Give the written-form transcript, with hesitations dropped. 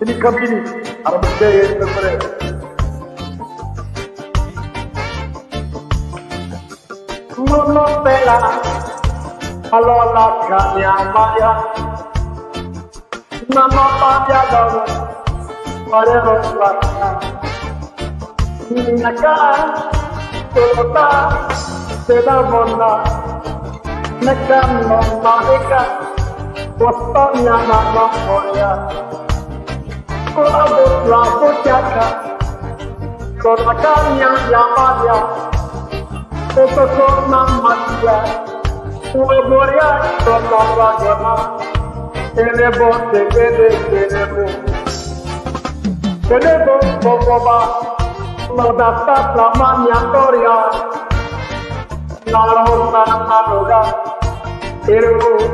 Ini kami ini harus berjaya sebenarnya. Nono pela, kalau lakanya maya, nama pada dong, pada rosaknya. Naka, tulota, sedang bona, naka nomorika, waktunya nama moya. Kolabut rambut jaga, konakannya yamanya, kokok namanya, ueboria konaragona, telebo boboba, nodasta lamanya toria, narosa naroga, iru.